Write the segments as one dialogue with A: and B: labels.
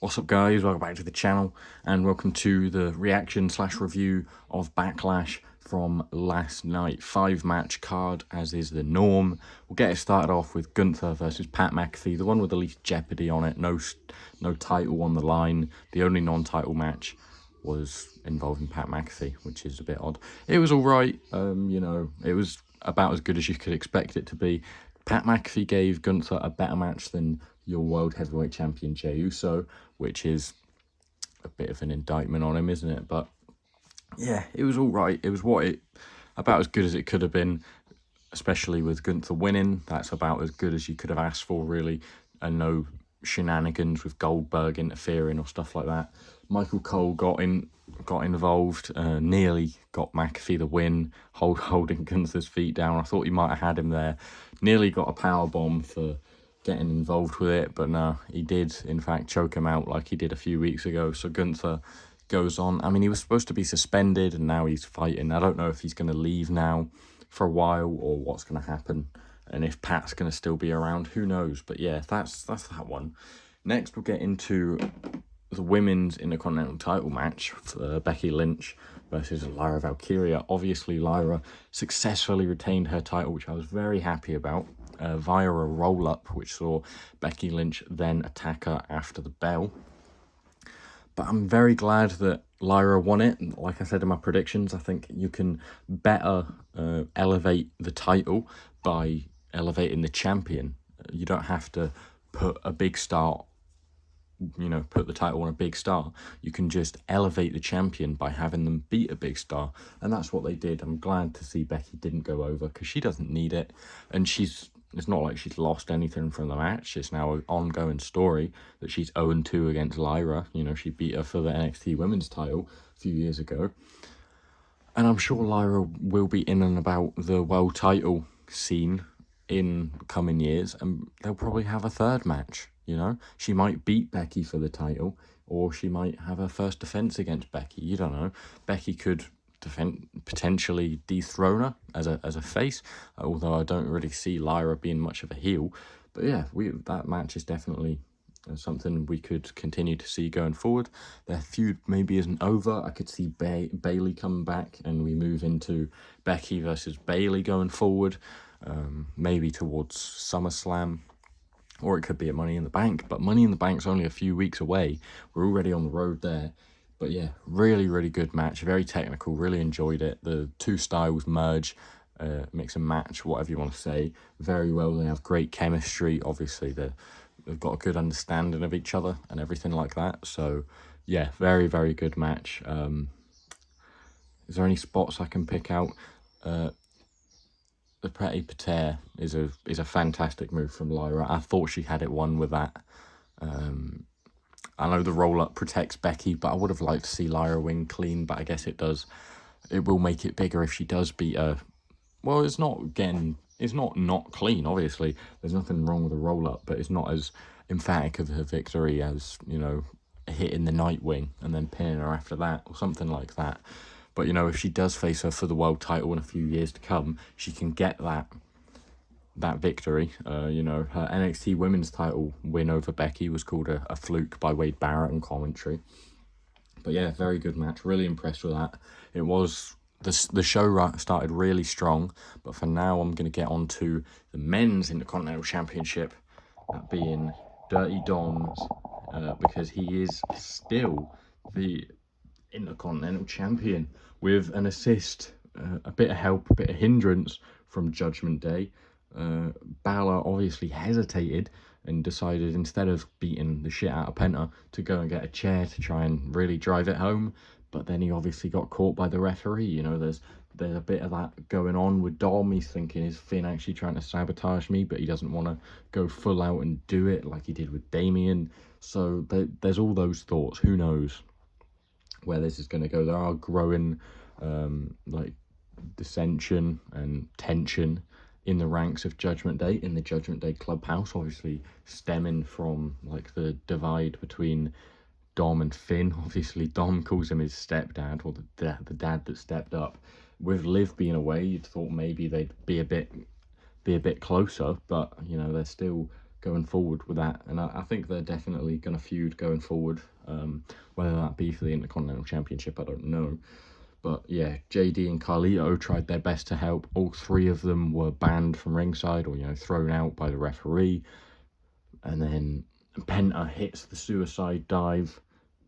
A: What's up, guys? Welcome back to the channel and welcome to the reaction / review of Backlash from last night. 5-match card, as is the norm. We'll get it started off with Gunther versus Pat McAfee, the one with the least jeopardy on it. No title on the line. The only non-title match was involving Pat McAfee, which is a bit odd. It was all right. It was about as good as you could expect it to be. Pat McAfee gave Gunther a better match than your World Heavyweight Champion Jey Uso, which is a bit of an indictment on him, isn't it? But yeah, it was all right. It was about as good as it could have been, especially with Gunther winning. That's about as good as you could have asked for, really, and no shenanigans with Goldberg interfering or stuff like that. Michael Cole got involved, nearly got McAfee the win, holding Gunther's feet down. I thought he might have had him there. Nearly got a power bomb for getting involved with it, but no, he did in fact choke him out like he did a few weeks ago. So Gunther goes on. I mean, he was supposed to be suspended and now he's fighting. I don't know if he's going to leave now for a while or what's going to happen, and if Pat's going to still be around, who knows. But yeah, that's that one. Next we'll get into the women's Intercontinental title match for Becky Lynch versus Lyra Valkyria. Obviously, Lyra successfully retained her title, which I was very happy about, via a roll-up, which saw Becky Lynch then attack her after the bell. But I'm very glad that Lyra won it. Like I said in my predictions, I think you can better elevate the title by elevating the champion. You don't have to put a big star, put the title on a big star. You can just elevate the champion by having them beat a big star, and that's what they did. I'm glad to see Becky didn't go over, because she doesn't need it, and it's not like she's lost anything from the match. It's now an ongoing story that she's 0-2 against Lyra. She beat her for the NXT Women's title a few years ago, and I'm sure Lyra will be in and about the world title scene in coming years, and they'll probably have a third match. She might beat Becky for the title, or she might have her first defense against Becky. You don't know. Becky could potentially dethrone her as a face, although I don't really see Lyra being much of a heel. But yeah, that match is definitely something we could continue to see going forward. Their feud maybe isn't over. I could see Bayley come back and we move into Becky versus Bayley going forward, maybe towards SummerSlam. Or it could be at Money in the Bank, but Money in the Bank's only a few weeks away. We're already on the road there. But yeah, really, really good match. Very technical, really enjoyed it. The two styles merge, mix and match, whatever you want to say, very well. They have great chemistry. Obviously, they've got a good understanding of each other and everything like that. So yeah, very, very good match. Is there any spots I can pick out? The Pretty Pater is a fantastic move from Lyra. I thought she had it won with that. I know the roll-up protects Becky, but I would have liked to see Lyra win clean, but I guess it does. It will make it bigger if she does beat her. Well, it's not clean, obviously. There's nothing wrong with the roll-up, but it's not as emphatic of a victory as, a hit in the Nightwing and then pinning her after that or something like that. But, if she does face her for the world title in a few years to come, she can get that victory. Her NXT Women's title win over Becky was called a fluke by Wade Barrett on commentary. But yeah, very good match. Really impressed with that. It was the show started really strong, but for now I'm going to get on to the men's Intercontinental Championship, that being Dirty Dom's, because he is still the Intercontinental Champion with an assist, a bit of help, a bit of hindrance from Judgment Day. Balor obviously hesitated and decided, instead of beating the shit out of Penta, to go and get a chair to try and really drive it home. But then he obviously got caught by the referee. There's a bit of that going on with Dom. He's thinking, is Finn actually trying to sabotage me? But he doesn't want to go full out and do it like he did with Damien. So there's all those thoughts. Who knows where this is going to go? There are growing dissension and tension in the ranks of Judgment Day, in the Judgment Day clubhouse, obviously stemming from the divide between Dom and Finn. Obviously Dom calls him his stepdad, or the dad that stepped up. With Liv being away, you'd thought maybe they'd be a bit closer, but they're still going forward with that. And I think they're definitely going to feud going forward. Whether that be for the Intercontinental Championship, I don't know. But yeah, JD and Carlito tried their best to help. All three of them were banned from ringside, or, you know, thrown out by the referee. And then Penta hits the suicide dive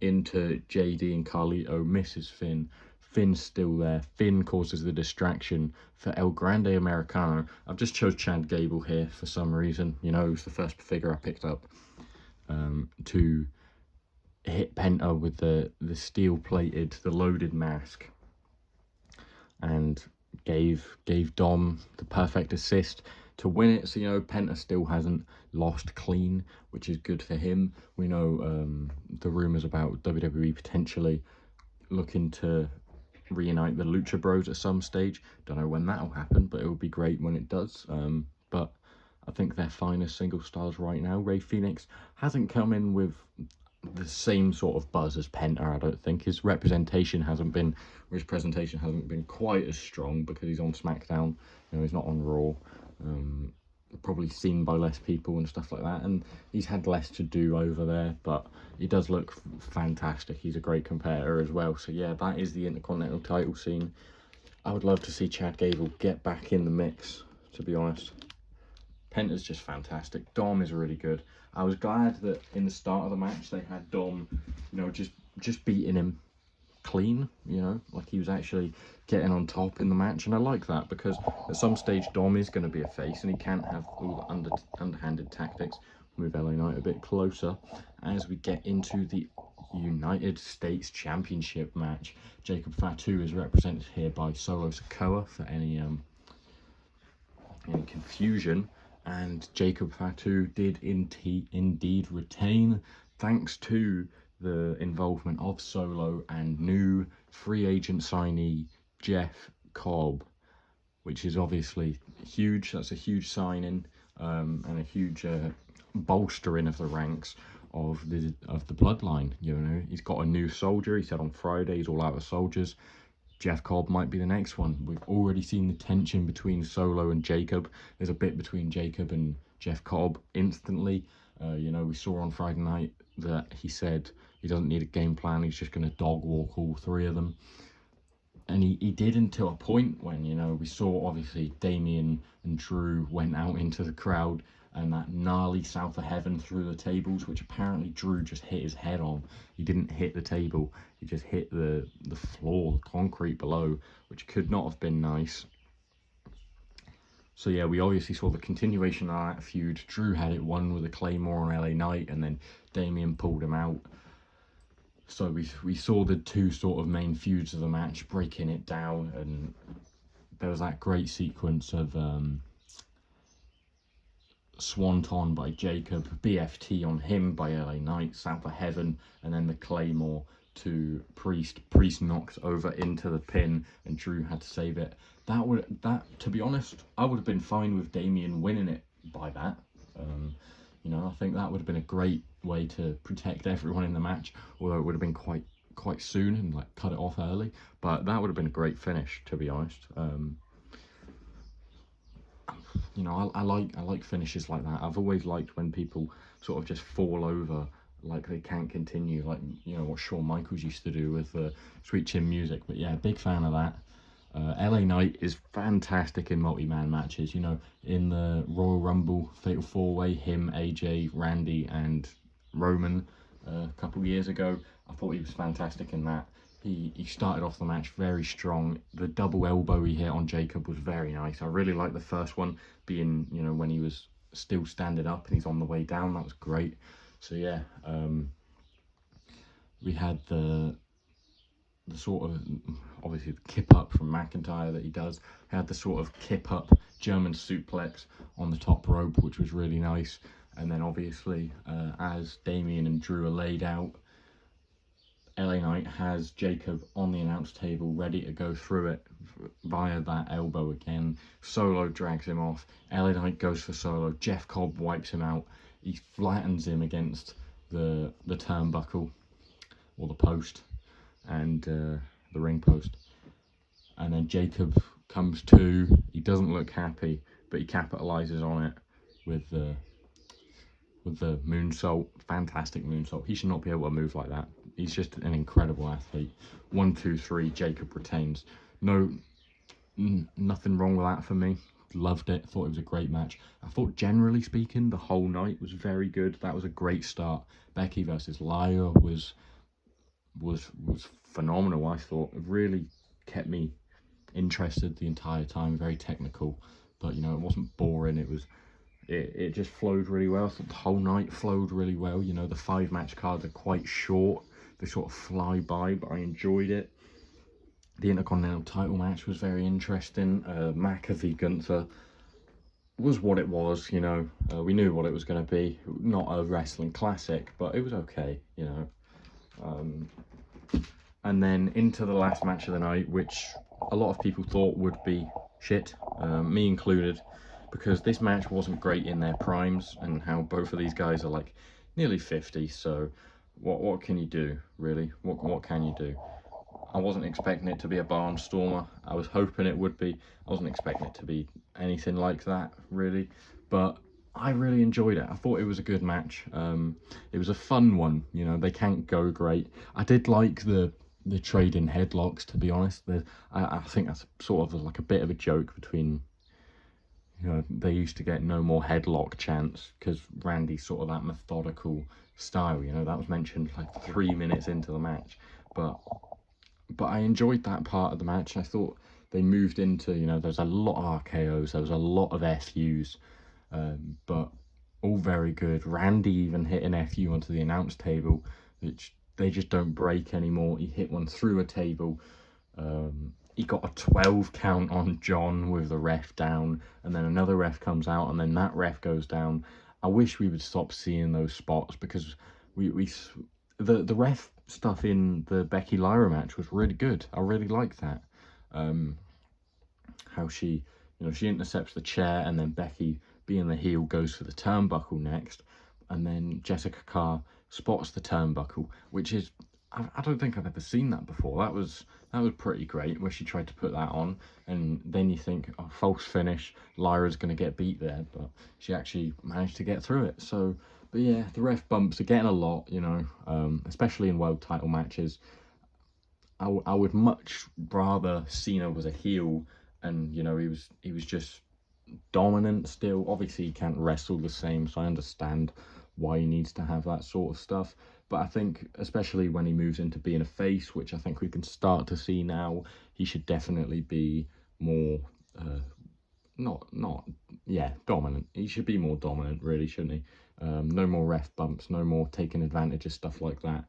A: into JD and Carlito, misses Finn. Finn's still there. Finn causes the distraction for El Grande Americano. I've just chose Chad Gable here for some reason. You know, it was the first figure I picked up to hit Penta with the steel-plated, the loaded mask, and gave Dom the perfect assist to win it. So, you know, Penta still hasn't lost clean, which is good for him. We know the rumours about WWE potentially looking to reunite the Lucha Bros at some stage. Don't know when that'll happen, but it will be great when it does. But I think they're fine as single stars right now. Rey Fenix hasn't come in with the same sort of buzz as Penta, I don't think. His presentation hasn't been quite as strong because he's on SmackDown. You know, he's not on Raw. Probably seen by less people and stuff like that, and he's had less to do over there, but he does look fantastic. He's a great competitor as well. So yeah, that is the Intercontinental title scene. I would love to see Chad Gable get back in the mix, to be honest. Penta's just fantastic. Dom is really good. I was glad that in the start of the match they had Dom, you know, just beating him clean, you know, like he was actually getting on top in the match. And I like that, because at some stage Dom is going to be a face and he can't have all the underhanded tactics. Move LA Knight a bit closer as we get into the United States Championship match. Jacob Fatu is represented here by Solo Sikoa for any confusion, and Jacob Fatu did indeed retain, thanks to the involvement of Solo and new free agent signee Jeff Cobb, which is obviously huge. That's a huge signing, and a huge bolstering of the ranks of the bloodline. You know, he's got a new soldier. He said on Friday he's all out of soldiers. Jeff Cobb might be the next one. We've already seen the tension between Solo and Jacob. There's a bit between Jacob and Jeff Cobb instantly. You know, we saw on Friday night that he said he doesn't need a game plan. He's just going to dog walk all three of them. And he did, until a point when, you know, we saw obviously Damien and Drew went out into the crowd, and that gnarly south of heaven through the tables, which apparently Drew just hit his head on. He didn't hit the table, he just hit the floor, the concrete below, which could not have been nice. So yeah, we obviously saw the continuation of that feud. Drew had it won with a Claymore on LA Knight, and then Damien pulled him out. So we saw the two sort of main feuds of the match, breaking it down, and there was that great sequence of Swanton by Jacob, BFT on him by LA Knight, South of Heaven, and then the Claymore to Priest. Priest knocks over into the pin, and Drew had to save it. That to be honest, I would have been fine with Damien winning it by that. You know, I think that would have been a great way to protect everyone in the match, although it would have been quite soon and like cut it off early. But that would have been a great finish, to be honest. You know, I like finishes like that. I've always liked when people sort of just fall over, like they can't continue, like, you know, what Shawn Michaels used to do with Sweet Chin Music. But yeah, big fan of that. LA Knight is fantastic in multi-man matches. You know, in the Royal Rumble Fatal 4-Way, him, AJ, Randy, and Roman a couple years ago, I thought he was fantastic in that. He started off the match very strong. The double elbow he hit on Jacob was very nice. I really liked the first one being, you know, when he was still standing up and he's on the way down. That was great. So yeah, we had the sort of, obviously the kip up from McIntyre that he does. We had the sort of kip up German suplex on the top rope, which was really nice. And then obviously, as Damien and Drew are laid out, LA Knight has Jacob on the announce table ready to go through it via that elbow again. Solo drags him off. LA Knight goes for Solo. Jeff Cobb wipes him out. He flattens him against the turnbuckle, or the post, and the ring post. And then Jacob comes to. He doesn't look happy, but he capitalizes on it with the with the moonsault. Fantastic moonsault. He should not be able to move like that. He's just an incredible athlete. 1, 2, 3, Jacob retains. Nothing wrong with that for me. Loved it. Thought it was a great match. I thought, generally speaking, the whole night was very good. That was a great start. Becky versus Lyra was phenomenal. I thought it really kept me interested the entire time. Very technical, but you know, it wasn't boring. It just flowed really well. I thought the whole night flowed really well. You know, the 5-match cards are quite short. They sort of fly by, but I enjoyed it. The Intercontinental title match was very interesting. McAfee Gunther was what it was, you know. We knew what it was going to be. Not a wrestling classic, but it was okay, you know. And then into the last match of the night, which a lot of people thought would be shit, me included, because this match wasn't great in their primes, and how both of these guys are like nearly 50, so what can you do, really? What can you do? I wasn't expecting it to be a barnstormer. I was hoping it would be. I wasn't expecting it to be anything like that, really. But I really enjoyed it. I thought it was a good match. It was a fun one. You know, they can't go great. I did like the trade-in headlocks, to be honest. I think that's sort of like a bit of a joke between, you know, they used to get no more headlock chance because Randy's sort of that methodical style. You know, that was mentioned like 3 minutes into the match. But I enjoyed that part of the match. I thought they moved into, you know, there's a lot of RKOs, there was a lot of FUs, but all very good. Randy even hit an FU onto the announce table, which they just don't break anymore. He hit one through a table. He got a 12 count on John with the ref down, and then another ref comes out, and then that ref goes down. I wish we would stop seeing those spots, because the ref stuff in the Becky Lyra match was really good. I really liked that. How she, you know, she intercepts the chair, and then Becky, being the heel, goes for the turnbuckle next, and then Jessica Carr spots the turnbuckle, which is, I don't think I've ever seen that before. That was pretty great, where she tried to put that on, and then you think, oh, false finish, Lyra's going to get beat there, but she actually managed to get through it. So, but yeah, the ref bumps are getting a lot, you know, especially in world title matches. I would much rather Cena was a heel, and you know, he was just dominant still. Obviously he can't wrestle the same, so I understand why he needs to have that sort of stuff, but I think especially when he moves into being a face, which I think we can start to see now, he should definitely be more dominant. He should be more dominant, really, shouldn't he? No more ref bumps, no more taking advantage of stuff like that.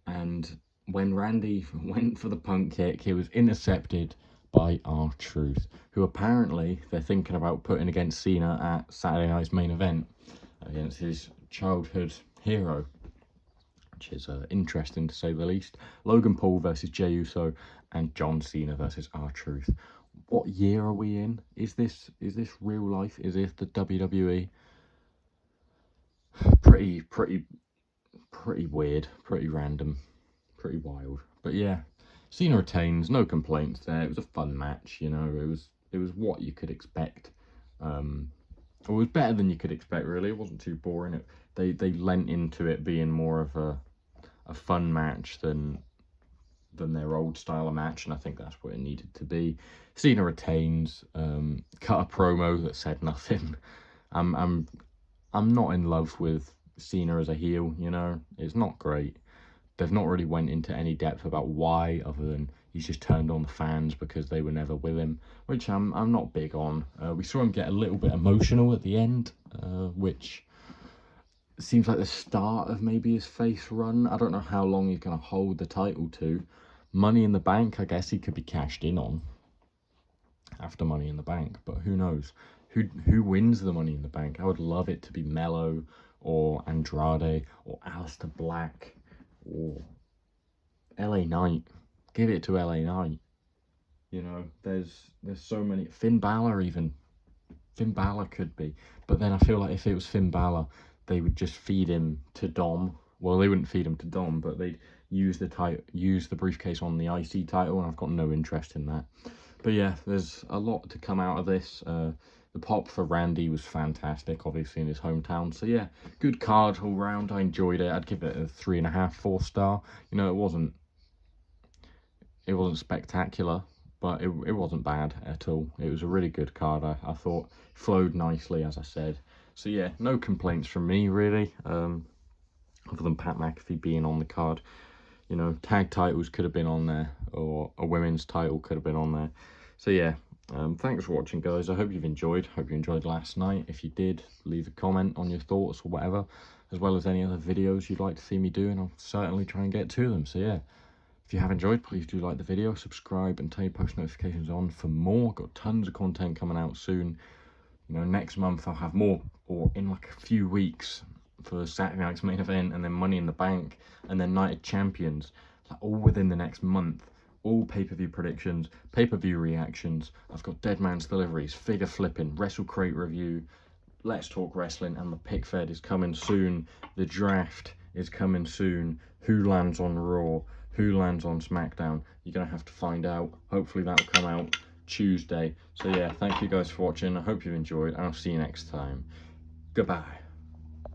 A: And when Randy went for the punt kick, he was intercepted by R-Truth, who apparently they're thinking about putting against Cena at Saturday night's main event against his childhood hero, which is interesting to say the least. Logan Paul versus Jey Uso, and John Cena versus R-Truth. What year are we in? Is this real life? Is this the WWE? Pretty weird, pretty random, pretty wild. But yeah, Cena retains, no complaints there. It was a fun match, you know. It was what you could expect. It was better than you could expect, really. It wasn't too boring. They lent into it being more of a fun match than their old style of match, and I think that's what it needed to be. Cena retains, cut a promo that said nothing. I'm not in love with Cena as a heel, you know. It's not great. They've not really went into any depth about why, other than he's just turned on the fans because they were never with him, which I'm not big on. We saw him get a little bit emotional at the end, which seems like the start of maybe his face run. I don't know how long he's going to hold the title to. Money in the Bank, I guess he could be cashed in on after Money in the Bank, but who knows? Who wins the Money in the Bank? I would love it to be Mello or Andrade or Aleister Black or LA Knight. Give it to LA Knight. You know, there's so many. Finn Balor even. Finn Balor could be. But then I feel like if it was Finn Balor, they would just feed him to Dom. Well, they wouldn't feed him to Dom, but they'd use the briefcase on the IC title, and I've got no interest in that. But yeah, there's a lot to come out of this. The pop for Randy was fantastic, obviously in his hometown. So yeah, good card all round. I enjoyed it. I'd give it a 3.5, 4 star. You know, it wasn't spectacular, but it wasn't bad at all. It was a really good card. I thought flowed nicely, as I said. So yeah, no complaints from me really. Other than Pat McAfee being on the card. You know, tag titles could have been on there, or a women's title could have been on there. So yeah, thanks for watching, guys. I hope you've enjoyed. Hope you enjoyed last night. If you did, leave a comment on your thoughts or whatever, as well as any other videos you'd like to see me do, and I'll certainly try and get to them. So yeah, if you have enjoyed, please do like the video, subscribe, and turn your post notifications on for more. Got tons of content coming out soon. You know, next month I'll have more, or in like a few weeks, for Saturday night's main event, and then Money in the Bank, and then Night of Champions, like all within the next month. All pay-per-view predictions, pay-per-view reactions. I've got Dead Man's Deliveries, figure flipping, Wrestle Crate review, Let's Talk Wrestling, and the PIC-FED is coming soon. The draft is coming soon. Who lands on Raw? Who lands on SmackDown? You're going to have to find out. Hopefully that'll come out Tuesday. So yeah, thank you guys for watching. I hope you've enjoyed, and I'll see you next time. Goodbye.